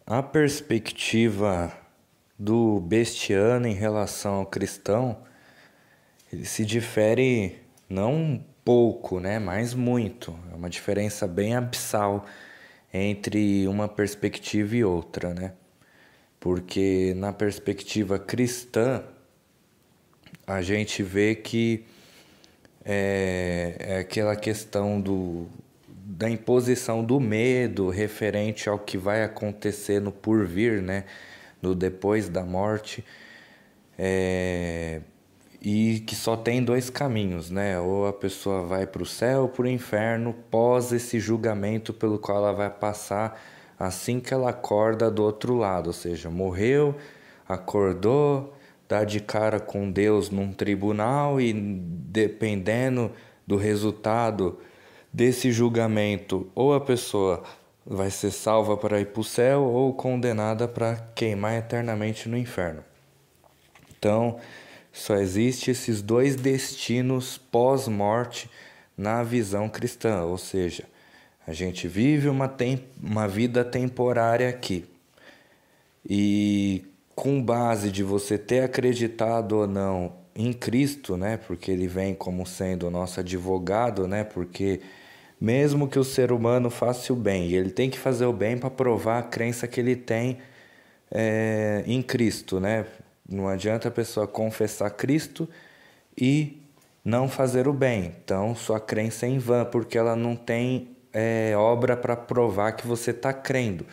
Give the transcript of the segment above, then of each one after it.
A perspectiva do bestiano em relação ao cristão, ele se difere não um pouco, né, mas muito. É uma diferença bem abissal entre uma perspectiva e outra, né? Porque na perspectiva cristã, a gente vê que é aquela questão da imposição do medo referente ao que vai acontecer no porvir, né? No depois da morte. E que só tem dois caminhos, né? Ou a pessoa vai para o céu ou para o inferno pós esse julgamento pelo qual ela vai passar assim que ela acorda do outro lado. Ou seja, morreu, acordou, dá de cara com Deus num tribunal e dependendo do resultado desse julgamento, ou a pessoa vai ser salva para ir para o céu ou condenada para queimar eternamente no inferno. Então, só existe esses dois destinos pós-morte na visão cristã, ou seja, a gente vive uma vida temporária aqui. E com base de você ter acreditado ou não em Cristo, né? Porque ele vem como sendo o nosso advogado, né? Porque mesmo que o ser humano faça o bem, ele tem que fazer o bem para provar a crença que ele tem em Cristo, né? Não adianta a pessoa confessar Cristo e não fazer o bem. Então, sua crença é em vão, porque ela não tem obra para provar que você está crendo.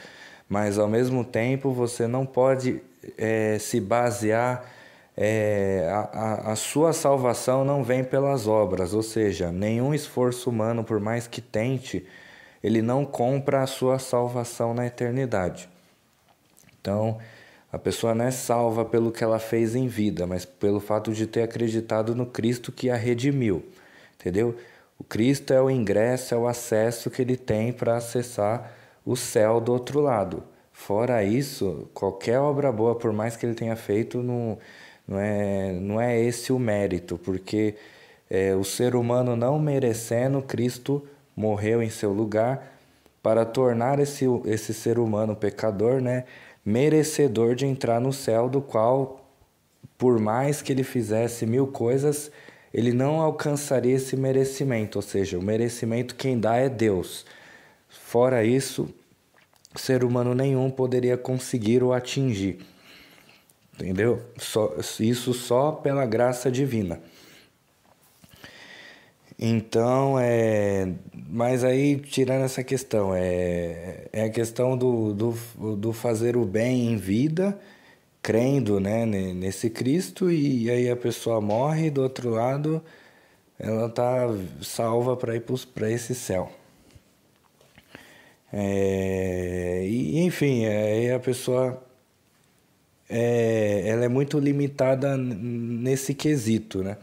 Mas, ao mesmo tempo, você não pode se basear. A sua salvação não vem pelas obras, ou seja, nenhum esforço humano, por mais que tente, ele não compra a sua salvação na eternidade. Então, a pessoa não é salva pelo que ela fez em vida, mas pelo fato de ter acreditado no Cristo que a redimiu, entendeu? O Cristo é o ingresso, é o acesso que ele tem para acessar o céu do outro lado. Fora isso, qualquer obra boa, por mais que ele tenha feito, não é esse o mérito, porque o ser humano não merecendo, Cristo morreu em seu lugar para tornar esse ser humano pecador, né, merecedor de entrar no céu, do qual, por mais que ele fizesse mil coisas, ele não alcançaria esse merecimento, ou seja, o merecimento quem dá é Deus. Fora isso, ser humano nenhum poderia conseguir ou atingir, entendeu? Isso só pela graça divina. Então, mas aí, tirando essa questão, é a questão do fazer o bem em vida, crendo, né, nesse Cristo, e aí a pessoa morre e do outro lado ela tá salva para ir para esse céu. E enfim, aí a pessoa ela é muito limitada nesse quesito, né?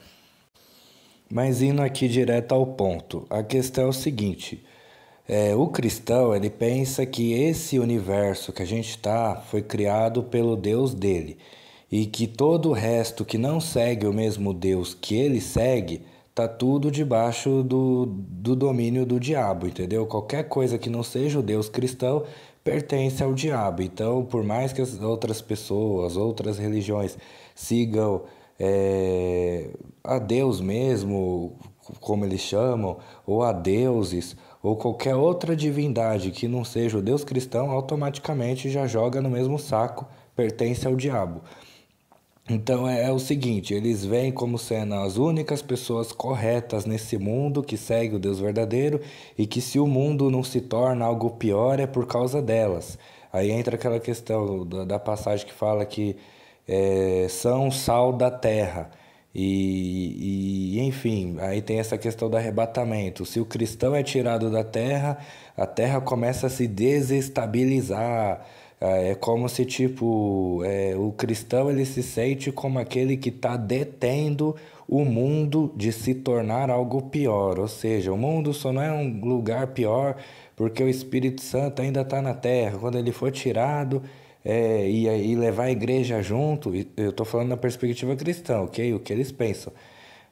Mas indo aqui direto ao ponto, a questão é o seguinte: o cristão ele pensa que esse universo que a gente está foi criado pelo Deus dele e que todo o resto que não segue o mesmo Deus que ele segue tá tudo debaixo do domínio do diabo, entendeu? Qualquer coisa que não seja o Deus cristão pertence ao diabo. Então, por mais que as outras pessoas, outras religiões sigam a Deus mesmo, como eles chamam, ou a deuses, ou qualquer outra divindade que não seja o Deus cristão, automaticamente já joga no mesmo saco, pertence ao diabo. Então é o seguinte, eles veem como sendo as únicas pessoas corretas nesse mundo que segue o Deus verdadeiro e que se o mundo não se torna algo pior é por causa delas. Aí entra aquela questão da passagem que fala que são o sal da terra. Enfim, aí tem essa questão do arrebatamento. Se o cristão é tirado da terra, a terra começa a se desestabilizar. É como se, tipo, o cristão ele se sente como aquele que está detendo o mundo de se tornar algo pior. Ou seja, o mundo só não é um lugar pior porque o Espírito Santo ainda está na terra. Quando ele for tirado, e levar a igreja junto, eu estou falando na perspectiva cristã, ok? O que eles pensam.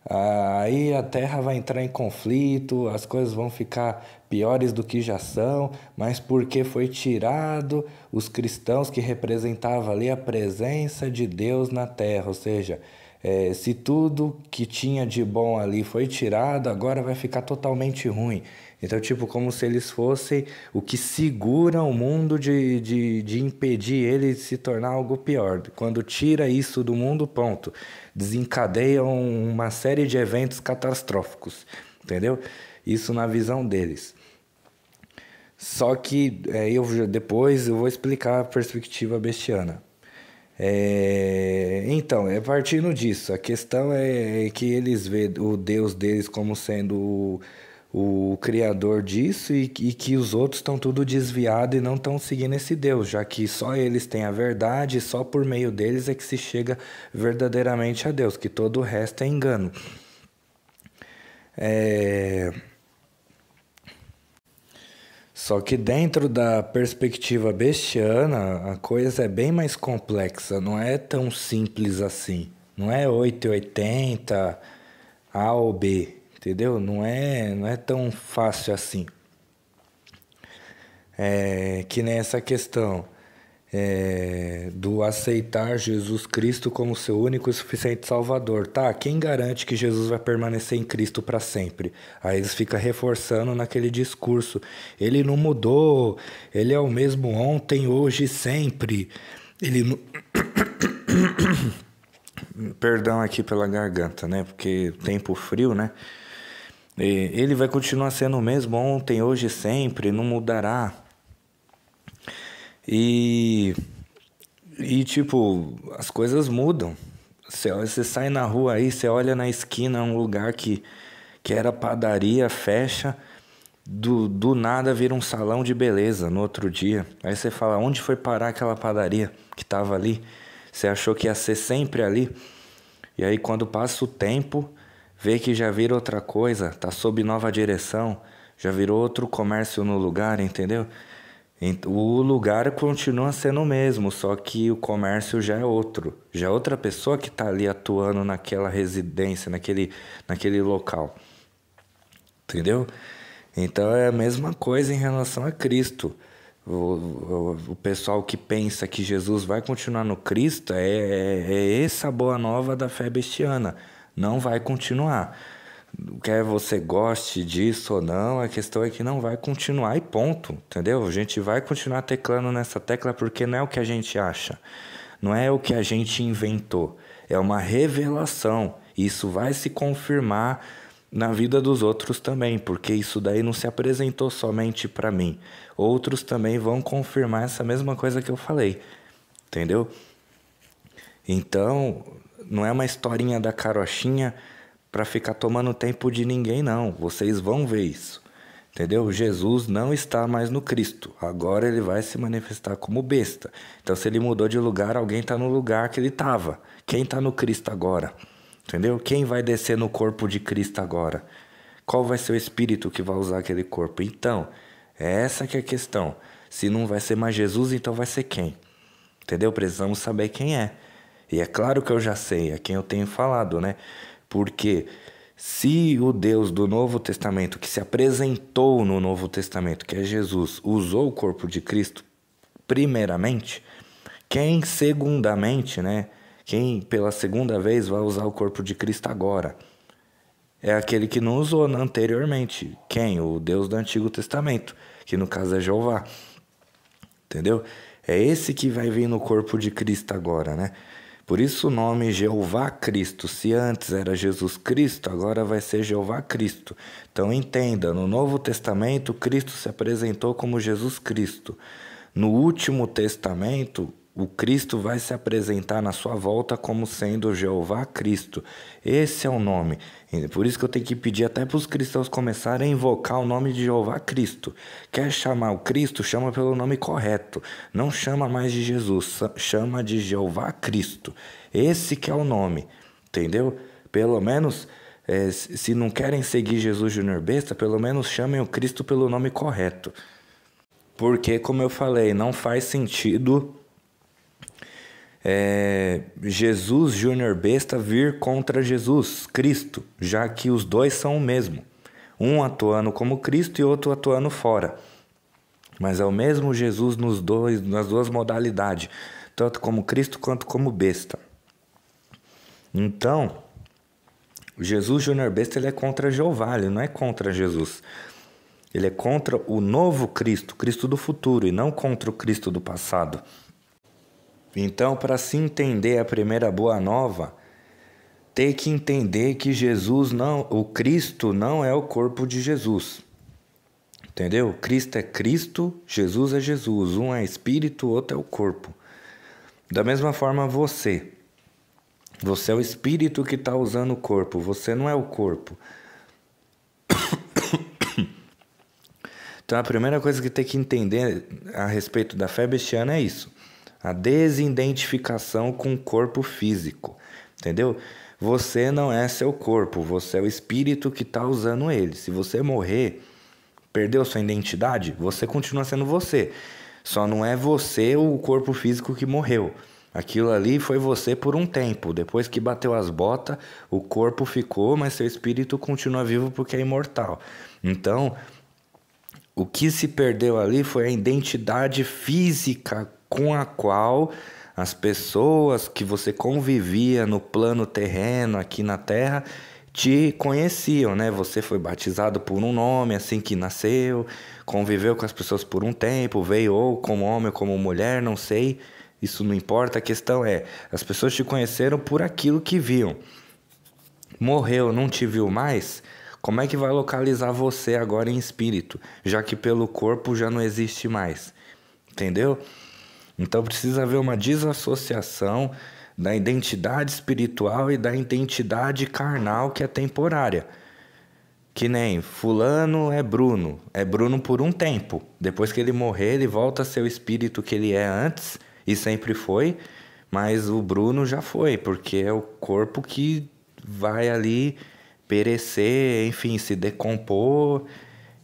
Aí a Terra vai entrar em conflito, as coisas vão ficar piores do que já são, mas porque foi tirado os cristãos que representavam ali a presença de Deus na Terra, ou seja, se tudo que tinha de bom ali foi tirado, agora vai ficar totalmente ruim. Então, tipo, como se eles fossem o que segura o mundo de impedir ele de se tornar algo pior. Quando tira isso do mundo, ponto. Desencadeia uma série de eventos catastróficos, entendeu? Isso na visão deles. Só que depois eu vou explicar a perspectiva bestiana. Então, partindo disso, a questão é que eles veem o Deus deles como sendo o criador disso e que os outros estão tudo desviado e não estão seguindo esse Deus, já que só eles têm a verdade e só por meio deles é que se chega verdadeiramente a Deus, que todo o resto é engano. Só que dentro da perspectiva bestiana, a coisa é bem mais complexa, não é tão simples assim. Não é 880 A ou B, entendeu? Não é tão fácil assim. Que nem essa questão do aceitar Jesus Cristo como seu único e suficiente Salvador. Tá, quem garante que Jesus vai permanecer em Cristo para sempre? Aí eles ficam reforçando naquele discurso. Ele não mudou, ele é o mesmo ontem, hoje e sempre. Ele não... Perdão aqui pela garganta, né? Porque tempo frio, né? Ele vai continuar sendo o mesmo ontem, hoje e sempre, não mudará. E tipo, as coisas mudam. Você sai na rua aí, você olha na esquina, um lugar que era padaria, fecha, do nada vira um salão de beleza no outro dia. Aí você fala, onde foi parar aquela padaria que estava ali? Você achou que ia ser sempre ali? E aí quando passa o tempo, vê que já vira outra coisa, tá sob nova direção, já virou outro comércio no lugar, entendeu? O lugar continua sendo o mesmo, só que o comércio já é outro. Já é outra pessoa que está ali atuando naquela residência, naquele local. Entendeu? Então é a mesma coisa em relação a Cristo. O pessoal que pensa que Jesus vai continuar no Cristo é essa boa nova da fé bestiana. Não vai continuar. Quer você goste disso ou não, a questão é que não vai continuar e ponto, entendeu? A gente vai continuar teclando nessa tecla porque não é o que a gente acha, não é o que a gente inventou, é uma revelação. Isso vai se confirmar na vida dos outros também, porque isso daí não se apresentou somente para mim. Outros também vão confirmar essa mesma coisa que eu falei, entendeu? Então, não é uma historinha da carochinha para ficar tomando tempo de ninguém, não. Vocês vão ver isso, entendeu? Jesus não está mais no Cristo. Agora ele vai se manifestar como besta. Então, se ele mudou de lugar, alguém está no lugar que ele estava. Quem está no Cristo agora? Entendeu? Quem vai descer no corpo de Cristo agora? Qual vai ser o espírito que vai usar aquele corpo? Então, é essa que é a questão. Se não vai ser mais Jesus, então vai ser quem? Entendeu? Precisamos saber quem é. E é claro que eu já sei, é quem eu tenho falado, né? Porque se o Deus do Novo Testamento, que se apresentou no Novo Testamento, que é Jesus, usou o corpo de Cristo, primeiramente, quem segundamente, né? Quem pela segunda vez vai usar o corpo de Cristo agora? É aquele que não usou anteriormente. Quem? O Deus do Antigo Testamento, que no caso é Jeová. Entendeu? É esse que vai vir no corpo de Cristo agora, né? Por isso o nome Jeová Cristo. Se antes era Jesus Cristo, agora vai ser Jeová Cristo. Então entenda, no Novo Testamento, Cristo se apresentou como Jesus Cristo. No último testamento, o Cristo vai se apresentar na sua volta como sendo Jeová Cristo. Esse é o nome. Por isso que eu tenho que pedir até para os cristãos começarem a invocar o nome de Jeová Cristo. Quer chamar o Cristo? Chama pelo nome correto. Não chama mais de Jesus, chama de Jeová Cristo. Esse que é o nome, entendeu? Pelo menos, se não querem seguir Jesus Júnior Besta, pelo menos chamem o Cristo pelo nome correto. Porque, como eu falei, não faz sentido Jesus Júnior Besta vir contra Jesus Cristo, já que os dois são o mesmo. Um atuando como Cristo e outro atuando fora. Mas é o mesmo Jesus nas duas modalidades, tanto como Cristo quanto como besta. Então, Jesus Júnior Besta ele é contra Jeová, ele não é contra Jesus. Ele é contra o novo Cristo, Cristo do futuro, e não contra o Cristo do passado. Então, para se entender a primeira boa nova, tem que entender que o Cristo não é o corpo de Jesus. Entendeu? Cristo é Cristo, Jesus é Jesus. Um é espírito, o outro é o corpo. Da mesma forma você. Você é o espírito que está usando o corpo, você não é o corpo. Então a primeira coisa que tem que entender a respeito da fé bestiana é isso. A desidentificação com o corpo físico. Entendeu? Você não é seu corpo, você é o espírito que está usando ele. Se você morrer, perdeu sua identidade, você continua sendo você. Só não é você o corpo físico que morreu. Aquilo ali foi você por um tempo. Depois que bateu as botas, o corpo ficou, mas seu espírito continua vivo porque é imortal. Então, o que se perdeu ali foi a identidade física com a qual as pessoas que você convivia no plano terreno, aqui na Terra, te conheciam, né? Você foi batizado por um nome assim que nasceu, conviveu com as pessoas por um tempo, veio ou como homem ou como mulher, não sei. Isso não importa, a questão é, as pessoas te conheceram por aquilo que viam. Morreu, não te viu mais? Como é que vai localizar você agora em espírito, já que pelo corpo já não existe mais? Entendeu? Então precisa haver uma desassociação da identidade espiritual e da identidade carnal que é temporária. Que nem fulano é Bruno por um tempo. Depois que ele morrer, ele volta a ser o espírito que ele é antes e sempre foi, mas o Bruno já foi, porque é o corpo que vai ali perecer, enfim, se decompor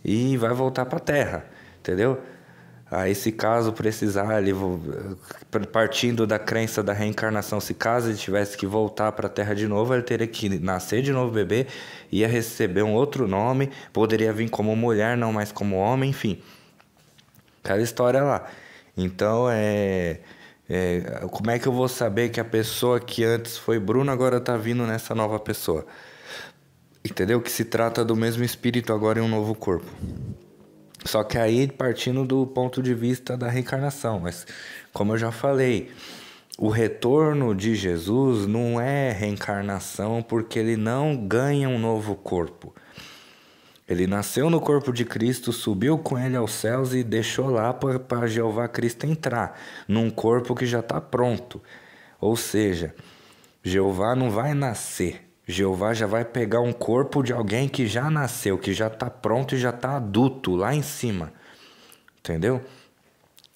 e vai voltar para a Terra, entendeu? Aí, se caso precisar, partindo da crença da reencarnação, se caso ele tivesse que voltar para a Terra de novo, ele teria que nascer de novo bebê, ia receber um outro nome, poderia vir como mulher, não mais como homem, enfim. Aquela história lá. Então, como é que eu vou saber que a pessoa que antes foi Bruno agora está vindo nessa nova pessoa? Entendeu? Que se trata do mesmo espírito agora em um novo corpo. Só que aí partindo do ponto de vista da reencarnação, mas como eu já falei, o retorno de Jesus não é reencarnação porque ele não ganha um novo corpo. Ele nasceu no corpo de Cristo, subiu com ele aos céus e deixou lá para Jeová Cristo entrar, num corpo que já está pronto. Ou seja, Jeová não vai nascer. Jeová já vai pegar um corpo de alguém que já nasceu, que já está pronto e já está adulto lá em cima. Entendeu?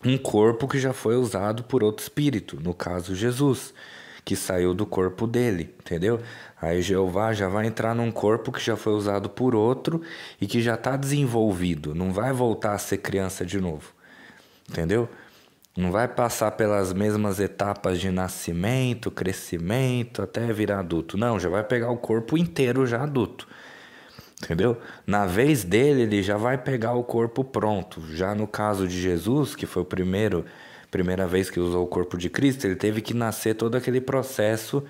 Um corpo que já foi usado por outro espírito, no caso Jesus, que saiu do corpo dele, entendeu? Aí Jeová já vai entrar num corpo que já foi usado por outro e que já está desenvolvido, não vai voltar a ser criança de novo, entendeu? Não vai passar pelas mesmas etapas de nascimento, crescimento, até virar adulto. Não, já vai pegar o corpo inteiro já adulto. Entendeu? Na vez dele, ele já vai pegar o corpo pronto. Já no caso de Jesus, que foi primeira vez que usou o corpo de Cristo, ele teve que nascer todo aquele processo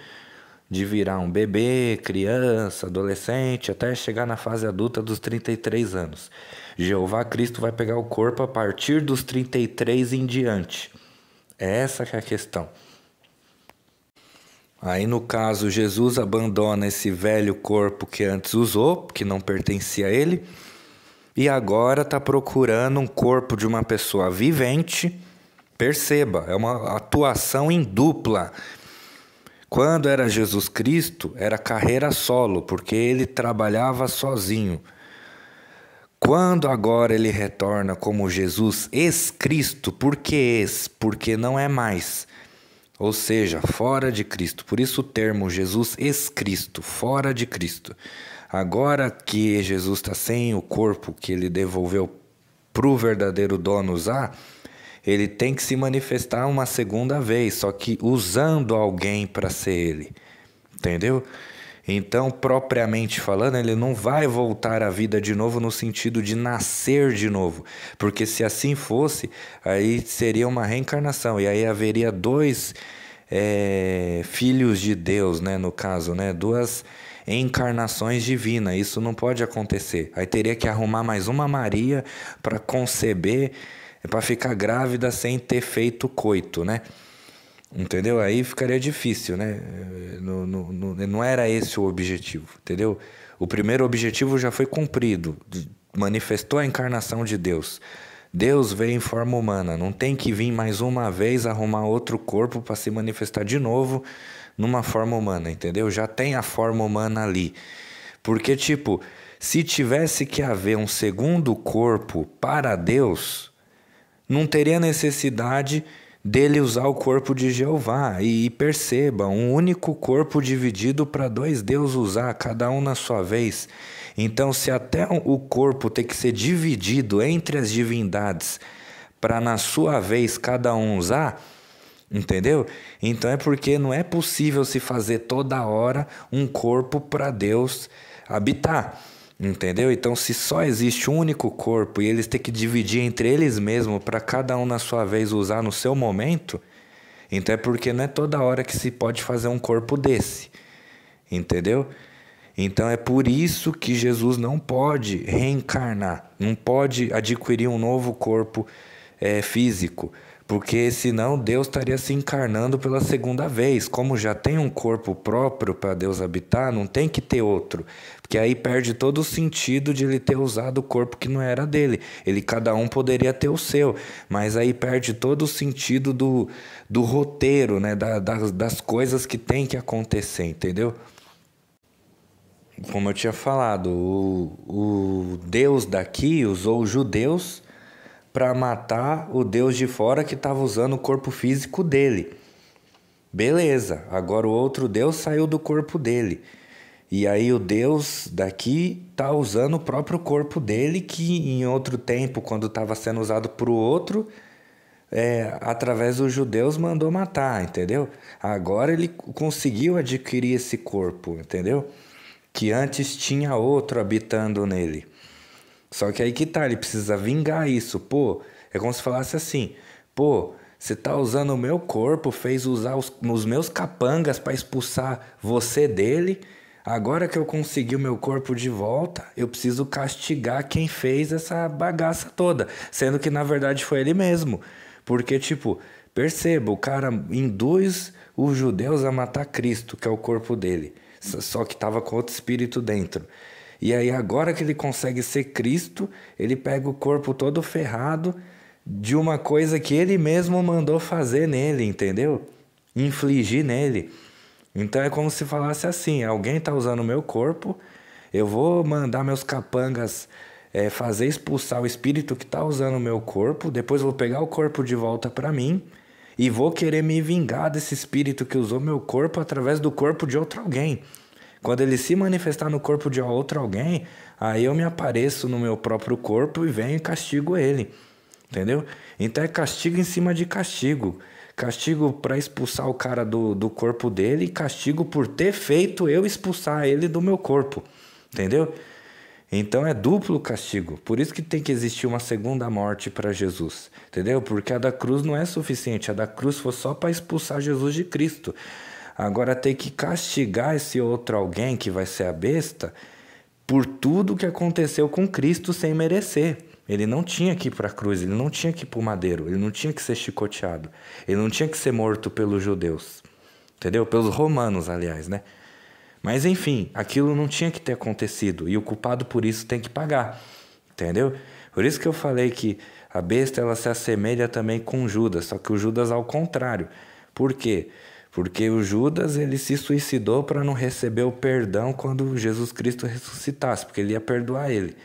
de virar um bebê, criança, adolescente, até chegar na fase adulta dos 33 anos. Jeová Cristo vai pegar o corpo a partir dos 33 em diante. É essa que é a questão. Aí no caso, Jesus abandona esse velho corpo que antes usou, que não pertencia a ele, e agora está procurando um corpo de uma pessoa vivente. Perceba, é uma atuação em dupla. Quando era Jesus Cristo, era carreira solo, porque ele trabalhava sozinho. Quando agora ele retorna como Jesus ex-Cristo, por que ex? Porque não é mais. Ou seja, fora de Cristo. Por isso o termo Jesus ex-Cristo, fora de Cristo. Agora que Jesus está sem o corpo que ele devolveu para o verdadeiro dono usar, ele tem que se manifestar uma segunda vez, só que usando alguém para ser ele, entendeu? Então, propriamente falando, ele não vai voltar à vida de novo no sentido de nascer de novo, porque se assim fosse, aí seria uma reencarnação, e aí haveria dois filhos de Deus, né, no caso, né, duas encarnações divinas. Isso não pode acontecer. Aí teria que arrumar mais uma Maria para conceber, para ficar grávida sem ter feito coito, né? Entendeu? Aí ficaria difícil, né? Não era esse o objetivo, entendeu? O primeiro objetivo já foi cumprido, manifestou a encarnação de Deus. Deus veio em forma humana, não tem que vir mais uma vez arrumar outro corpo para se manifestar de novo numa forma humana, entendeu? Já tem a forma humana ali. Porque, tipo, se tivesse que haver um segundo corpo para Deus, não teria necessidade dele usar o corpo de Jeová. E perceba, um único corpo dividido para dois deuses usar, cada um na sua vez. Então, se até o corpo tem que ser dividido entre as divindades para na sua vez cada um usar, entendeu? Então é porque não é possível se fazer toda hora um corpo para Deus habitar. Entendeu? Então, se só existe um único corpo e eles têm que dividir entre eles mesmos para cada um na sua vez usar no seu momento, então é porque não é toda hora que se pode fazer um corpo desse. Entendeu? Então é por isso que Jesus não pode reencarnar, não pode adquirir um novo corpo físico, porque senão Deus estaria se encarnando pela segunda vez. Como já tem um corpo próprio para Deus habitar, não tem que ter outro, porque aí perde todo o sentido de ele ter usado o corpo que não era dele. Cada um poderia ter o seu, mas aí perde todo o sentido do roteiro, né? Das coisas que tem que acontecer, entendeu? Como eu tinha falado, o Deus daqui usou os judeus para matar o Deus de fora que estava usando o corpo físico dele. Beleza, agora o outro Deus saiu do corpo dele. E aí o Deus daqui está usando o próprio corpo dele, que em outro tempo, quando estava sendo usado para o outro, através dos judeus mandou matar, entendeu? Agora ele conseguiu adquirir esse corpo, entendeu? Que antes tinha outro habitando nele. Só que aí que tá, ele precisa vingar isso. Pô, é como se falasse assim: pô, você tá usando o meu corpo, fez usar os meus capangas para expulsar você dele. Agora que eu consegui o meu corpo de volta, eu preciso castigar quem fez essa bagaça toda. Sendo que na verdade foi ele mesmo. Porque, tipo, perceba, o cara induz os judeus a matar Cristo, que é o corpo dele. Só que estava com outro espírito dentro. E aí agora que ele consegue ser Cristo, ele pega o corpo todo ferrado de uma coisa que ele mesmo mandou fazer nele, entendeu? Infligir nele. Então é como se falasse assim: alguém está usando o meu corpo, eu vou mandar meus capangas fazer expulsar o espírito que está usando o meu corpo, depois vou pegar o corpo de volta para mim e vou querer me vingar desse espírito que usou meu corpo através do corpo de outro alguém. Quando ele se manifestar no corpo de outro alguém, aí eu me apareço no meu próprio corpo e venho e castigo ele. Entendeu? Então é castigo em cima de castigo. Castigo para expulsar o cara do corpo dele e castigo por ter feito eu expulsar ele do meu corpo. Entendeu? Então é duplo castigo. Por isso que tem que existir uma segunda morte para Jesus. Entendeu? Porque a da cruz não é suficiente. A da cruz foi só para expulsar Jesus de Cristo. Agora tem que castigar esse outro alguém que vai ser a besta por tudo que aconteceu com Cristo sem merecer. Ele não tinha que ir para a cruz, ele não tinha que ir para o madeiro, ele não tinha que ser chicoteado, ele não tinha que ser morto pelos judeus, entendeu? Pelos romanos, aliás, né? Mas enfim, aquilo não tinha que ter acontecido e o culpado por isso tem que pagar, entendeu? Por isso que eu falei que a besta ela se assemelha também com Judas, só que o Judas ao contrário. Por quê? Porque o Judas ele se suicidou para não receber o perdão quando Jesus Cristo ressuscitasse, porque ele ia perdoar ele.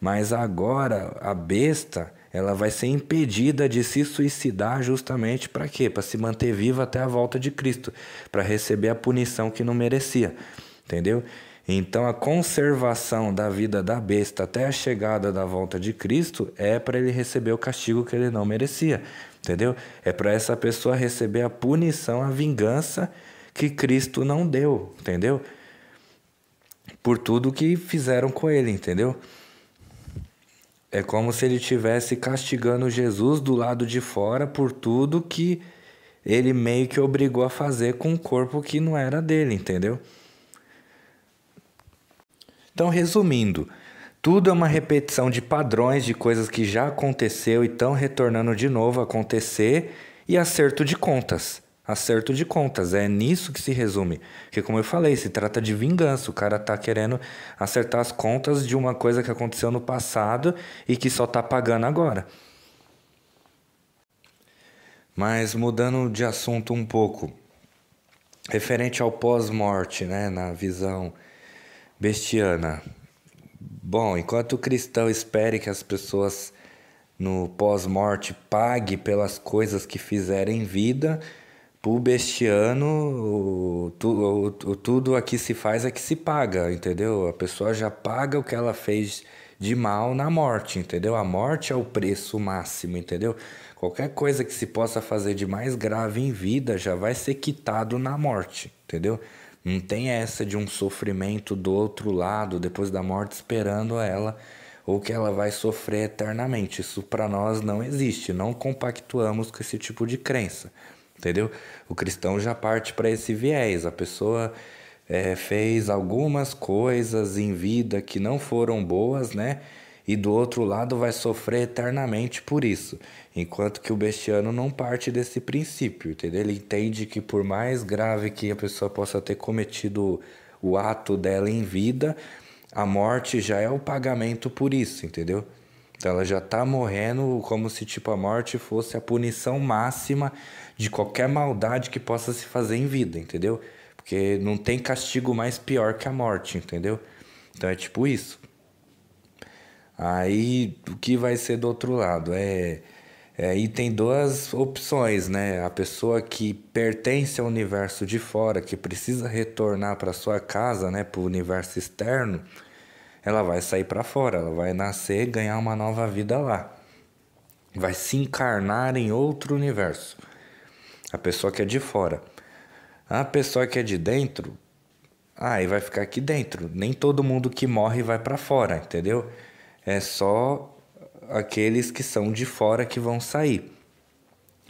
Mas agora a besta ela vai ser impedida de se suicidar justamente para quê? Para se manter viva até a volta de Cristo, para receber a punição que não merecia, entendeu? Então a conservação da vida da besta até a chegada da volta de Cristo é para ele receber o castigo que ele não merecia, entendeu? É para essa pessoa receber a punição, a vingança que Cristo não deu, entendeu? Por tudo que fizeram com ele, entendeu? É como se ele estivesse castigando Jesus do lado de fora por tudo que ele meio que obrigou a fazer com um corpo que não era dele, entendeu? Então, resumindo, tudo é uma repetição de padrões de coisas que já aconteceu e estão retornando de novo a acontecer e acerto de contas. Acerto de contas, é nisso que se resume. Porque, como eu falei, se trata de vingança. O cara tá querendo acertar as contas de uma coisa que aconteceu no passado e que só tá pagando agora. Mas mudando de assunto um pouco, referente ao pós-morte, né, na visão bestiana. Bom, enquanto o cristão espere que as pessoas no pós-morte paguem pelas coisas que fizeram em vida, para o bestiano, tudo aqui se faz é que se paga, entendeu? A pessoa já paga o que ela fez de mal na morte, entendeu? A morte é o preço máximo, entendeu? Qualquer coisa que se possa fazer de mais grave em vida já vai ser quitado na morte, entendeu? Não tem essa de um sofrimento do outro lado, depois da morte, esperando ela, ou que ela vai sofrer eternamente. Isso para nós não existe, não compactuamos com esse tipo de crença, entendeu? O cristão já parte para esse viés. A pessoa fez algumas coisas em vida que não foram boas, né? E do outro lado vai sofrer eternamente por isso. Enquanto que o bestiano não parte desse princípio, entendeu? Ele entende que por mais grave que a pessoa possa ter cometido o ato dela em vida, a morte já é o pagamento por isso, entendeu? Então ela já tá morrendo como se tipo a morte fosse a punição máxima de qualquer maldade que possa se fazer em vida, entendeu? Porque não tem castigo mais pior que a morte, entendeu? Então é tipo isso. Aí o que vai ser do outro lado? Aí tem duas opções, né? A pessoa que pertence ao universo de fora, que precisa retornar para sua casa, né? Para o universo externo, ela vai sair para fora, ela vai nascer e ganhar uma nova vida lá. Vai se encarnar em outro universo. A pessoa que é de fora. A pessoa que é de dentro, aí vai ficar aqui dentro. Nem todo mundo que morre vai para fora, entendeu? É só aqueles que são de fora que vão sair.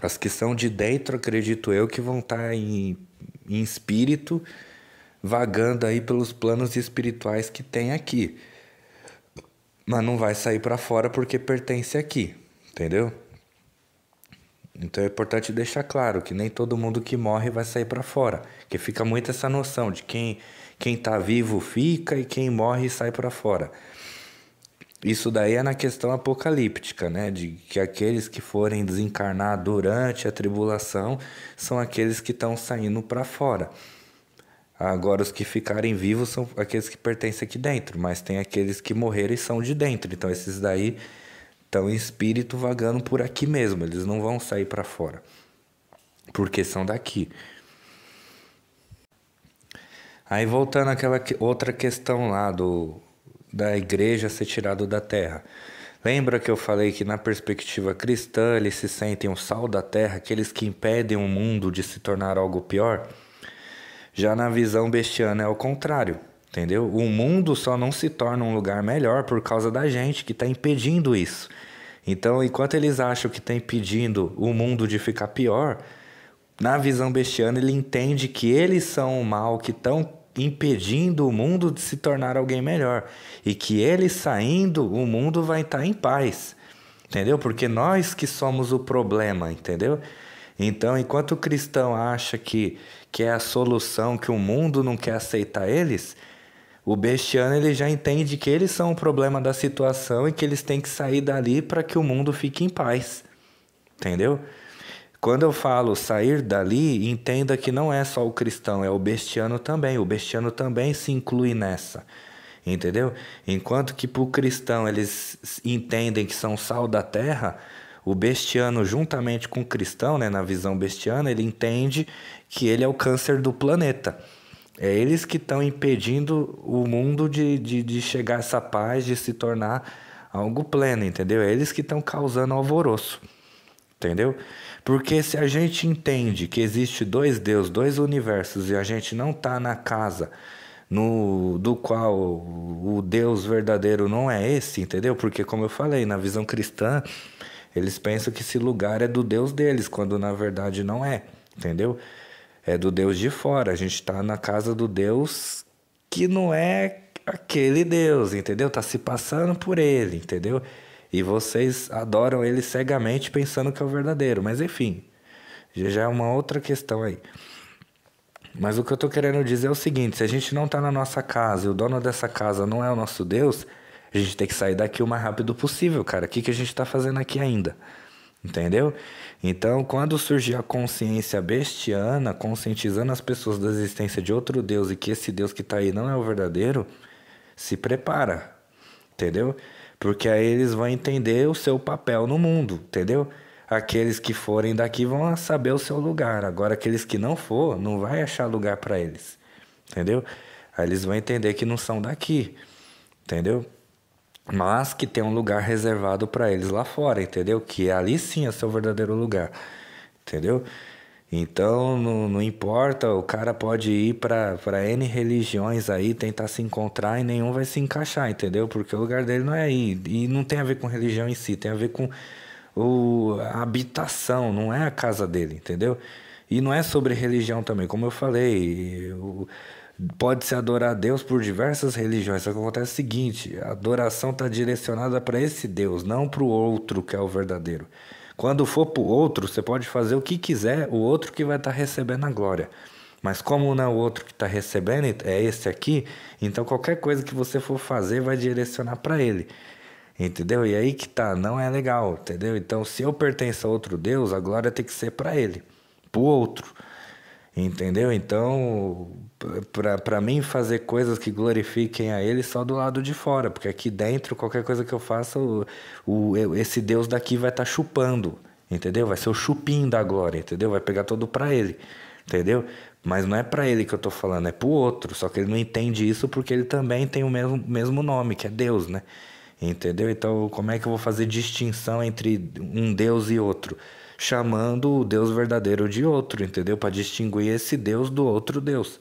As que são de dentro, acredito eu, que vão estar em espírito, vagando aí pelos planos espirituais que tem aqui. Mas não vai sair para fora porque pertence aqui, entendeu? Então é importante deixar claro que nem todo mundo que morre vai sair para fora, que fica muito essa noção de quem tá vivo fica e quem morre sai para fora. Isso daí é na questão apocalíptica, né? De que aqueles que forem desencarnar durante a tribulação são aqueles que estão saindo para fora. Agora, os que ficarem vivos são aqueles que pertencem aqui dentro, mas tem aqueles que morreram e são de dentro. Então, esses daí estão em espírito vagando por aqui mesmo, eles não vão sair para fora, porque são daqui. Aí, voltando àquela outra questão lá da igreja ser tirado da terra. Lembra que eu falei que na perspectiva cristã eles se sentem o sal da terra, aqueles que impedem o mundo de se tornar algo pior? Já na visão bestiana é o contrário, entendeu? O mundo só não se torna um lugar melhor por causa da gente que está impedindo isso. Então, enquanto eles acham que está impedindo o mundo de ficar pior, na visão bestiana ele entende que eles são o mal que estão impedindo o mundo de se tornar alguém melhor. E que eles saindo, o mundo vai estar em paz. Entendeu? Porque nós que somos o problema, entendeu? Então, enquanto o cristão acha que é a solução, que o mundo não quer aceitar eles, o bestiano ele já entende que eles são o problema da situação e que eles têm que sair dali para que o mundo fique em paz. Entendeu? Quando eu falo sair dali, entenda que não é só o cristão, é o bestiano também. O bestiano também se inclui nessa, entendeu? Enquanto que para o cristão eles entendem que são sal da terra, o bestiano, juntamente com o cristão, né, na visão bestiana, ele entende que ele é o câncer do planeta. É eles que estão impedindo o mundo de chegar a essa paz, de se tornar algo pleno, entendeu? É eles que estão causando alvoroço. entendeu? Porque se a gente entende que existe dois deuses, dois universos, e a gente não está na casa do qual o Deus verdadeiro não é esse, entendeu? Porque, como eu falei, na visão cristã, eles pensam que esse lugar é do Deus deles, quando na verdade não é, entendeu? É do Deus de fora. A gente está na casa do Deus que não é aquele Deus, entendeu? Tá se passando por ele, entendeu? E vocês adoram ele cegamente pensando que é o verdadeiro. Mas enfim, já é uma outra questão aí. Mas o que eu tô querendo dizer é o seguinte: se a gente não tá na nossa casa e o dono dessa casa não é o nosso Deus, a gente tem que sair daqui o mais rápido possível, cara. O que que a gente tá fazendo aqui ainda? Entendeu? Então, quando surgir a consciência bestiana, conscientizando as pessoas da existência de outro Deus e que esse Deus que tá aí não é o verdadeiro, se prepara, entendeu? Porque aí eles vão entender o seu papel no mundo, entendeu? Aqueles que forem daqui vão saber o seu lugar. Agora, aqueles que não for, não vai achar lugar para eles, entendeu? Aí eles vão entender que não são daqui, entendeu? Mas que tem um lugar reservado para eles lá fora, entendeu? Que ali sim é seu verdadeiro lugar, entendeu? Então não importa, o cara pode ir para N religiões aí, tentar se encontrar e nenhum vai se encaixar, entendeu? Porque o lugar dele não é aí. E não tem a ver com religião em si, tem a ver com a habitação, não é a casa dele, entendeu? E não é sobre religião também, como eu falei, pode-se adorar a Deus por diversas religiões, só que acontece o seguinte: a adoração está direcionada para esse Deus, não para o outro que é o verdadeiro. Quando for para o outro, você pode fazer o que quiser, o outro que vai estar recebendo a glória. Mas como não é o outro que está recebendo, é esse aqui, então qualquer coisa que você for fazer vai direcionar para ele. Entendeu? E aí que tá, não é legal, entendeu? Então, se eu pertenço a outro Deus, a glória tem que ser para ele, pro outro. Entendeu? Então, para mim fazer coisas que glorifiquem a ele só do lado de fora, porque aqui dentro, qualquer coisa que eu faça, esse Deus daqui vai estar chupando, entendeu? Vai ser o chupim da glória, entendeu? Vai pegar todo para ele, entendeu? Mas não é para ele que eu tô falando, é pro outro, só que ele não entende isso porque ele também tem o mesmo nome, que é Deus, né? Entendeu? Então, como é que eu vou fazer distinção entre um Deus e outro? Chamando o Deus verdadeiro de outro, entendeu? Para distinguir esse Deus do outro Deus.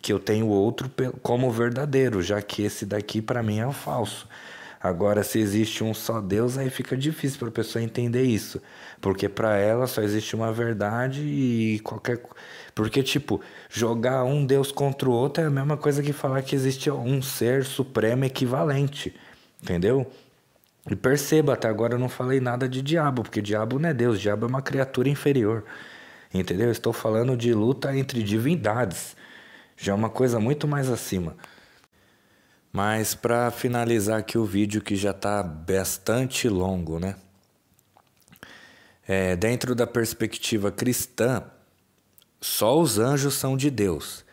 Que eu tenho outro como verdadeiro, já que esse daqui para mim é o falso. Agora, se existe um só Deus, aí fica difícil para a pessoa entender isso. Porque para ela só existe uma verdade e qualquer. Porque, tipo, jogar um Deus contra o outro é a mesma coisa que falar que existe um ser supremo equivalente. Entendeu? E perceba, até agora eu não falei nada de diabo, porque diabo não é Deus, diabo é uma criatura inferior. Entendeu? Eu estou falando de luta entre divindades. Já é uma coisa muito mais acima. Mas para finalizar aqui o vídeo, que já está bastante longo, né? Dentro da perspectiva cristã, só os anjos são de Deus.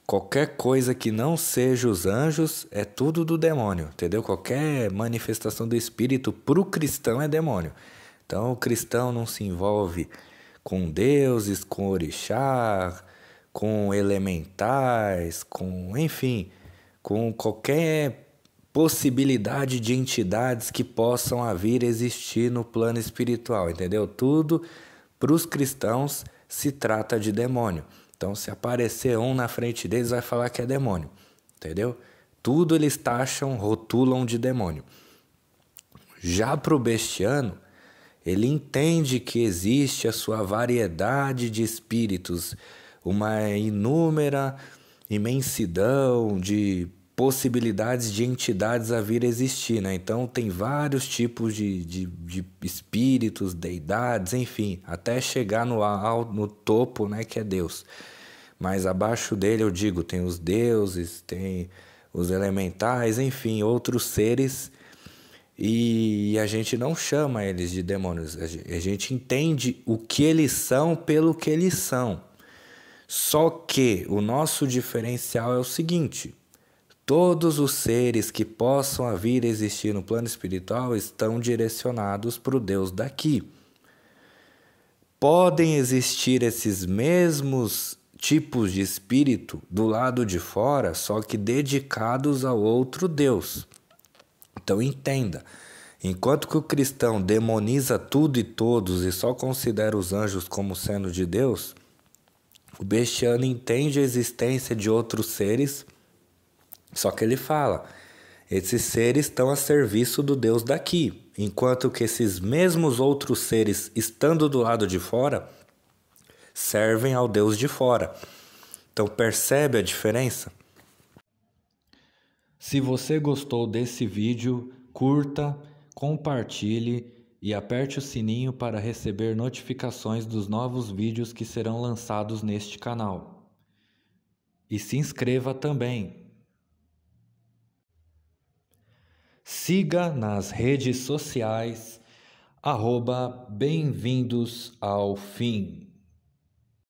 Qualquer coisa que não seja os anjos é tudo do demônio, entendeu? Qualquer manifestação do espírito para o cristão é demônio. Então o cristão não se envolve com deuses, com orixá, com elementais, enfim, com qualquer possibilidade de entidades que possam vir existir no plano espiritual, entendeu? Tudo para os cristãos se trata de demônio. Então, se aparecer um na frente deles, vai falar que é demônio, entendeu? Tudo eles taxam, rotulam de demônio. Já para o bestiano, ele entende que existe a sua variedade de espíritos, uma inúmera imensidão de possibilidades de entidades a vir a existir, né? Então tem vários tipos de espíritos, deidades, enfim, até chegar no topo, né, que é Deus. Mas abaixo dele, eu digo, tem os deuses, tem os elementais, enfim, outros seres, e a gente não chama eles de demônios, a gente entende o que eles são pelo que eles são. Só que o nosso diferencial é o seguinte: todos os seres que possam vir a existir no plano espiritual estão direcionados para o Deus daqui. Podem existir esses mesmos tipos de espírito do lado de fora, só que dedicados ao outro Deus. Então entenda, Enquanto que o cristão demoniza tudo e todos e só considera os anjos como sendo de Deus, o bestiano entende a existência de outros seres, só que ele fala: esses seres estão a serviço do Deus daqui, enquanto que esses mesmos outros seres, estando do lado de fora, servem ao Deus de fora. Então percebe a diferença? Se você gostou desse vídeo, curta, compartilhe e aperte o sininho para receber notificações dos novos vídeos que serão lançados neste canal. E se inscreva também. Siga nas redes sociais, @bem-vindos ao fim.